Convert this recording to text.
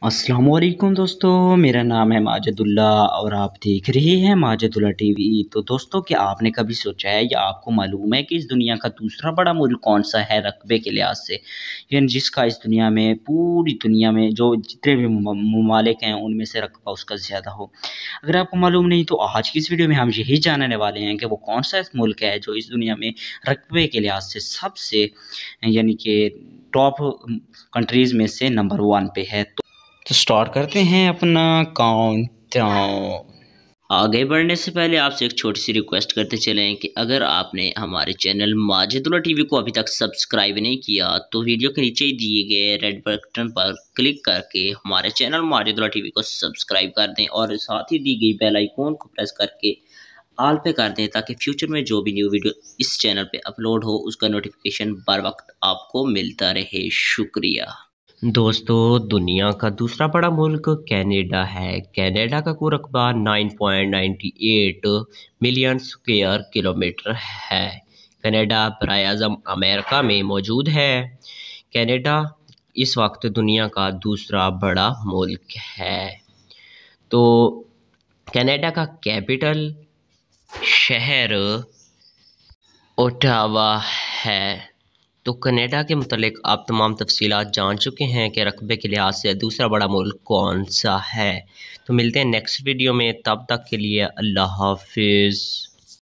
अस्सलामुअलैकुम दोस्तों, मेरा नाम है माजिदुल्लाह और आप देख रहे हैं माजिदुल्लाह टीवी। तो दोस्तों, क्या आपने कभी सोचा है या आपको मालूम है कि इस दुनिया का दूसरा बड़ा मुल्क कौन सा है रकबे के लिहाज से, यानी जिसका इस दुनिया में पूरी दुनिया में जो जितने भी ममालिक हैं उनमें से रकबा उसका ज़्यादा हो। अगर आपको मालूम नहीं तो आज की इस वीडियो में हम यही जानने वाले हैं कि वो कौन सा मुल्क है जो इस दुनिया में रकबे के लिहाज से सबसे यानी कि टॉप कंट्रीज़ में से नंबर 1 पे है। तो स्टार्ट करते हैं अपना काउंटडाउन। आगे बढ़ने से पहले आपसे एक छोटी सी रिक्वेस्ट करते चलें कि अगर आपने हमारे चैनल माजिदुल्लाह टीवी को अभी तक सब्सक्राइब नहीं किया तो वीडियो के नीचे ही दिए गए रेड बटन पर क्लिक करके हमारे चैनल माजिदुल्लाह टीवी को सब्सक्राइब कर दें और साथ ही दी गई बेल आइकॉन को प्रेस करके ऑल पे कर दें ताकि फ्यूचर में जो भी न्यू वीडियो इस चैनल पे अपलोड हो उसका नोटिफिकेशन बर वक्त आपको मिलता रहे। शुक्रिया। दोस्तों, दुनिया का दूसरा बड़ा मुल्क कनाडा है। कनाडा का कुल रकबा 9.98 मिलियन स्क्वायर किलोमीटर है। कनाडा बराए-आज़म अमेरिका में मौजूद है। कनाडा इस वक्त दुनिया का दूसरा बड़ा मुल्क है। तो कनाडा का कैपिटल शहर ओटावा है। तो कनाडा के मुतालिक आप तमाम तफसीलात जान चुके हैं कि रकबे के लिहाज से दूसरा बड़ा मुल्क कौन सा है। तो मिलते हैं नेक्स्ट वीडियो में, तब तक के लिए अल्लाह हाफिज़।